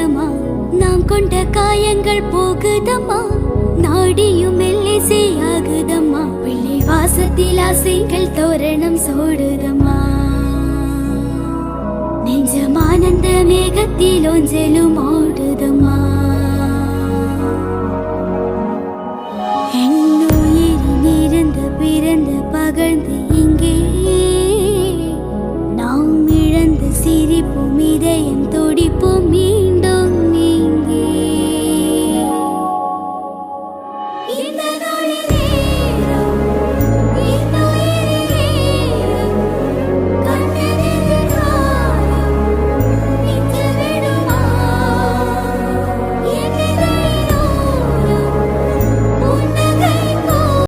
சந்தோஷமா நாம் கொண்ட காயங்கள் போகுதம்மா நாடியும் மெல்லிசையாகுதம்மா பிள்ளை வாசத்தில் ஆசைகள் தோரணம் சோடுதம்மா நெஞ்சமானந்த மேகத்தில் ஒஞ்சலும் ஓடுதம்மா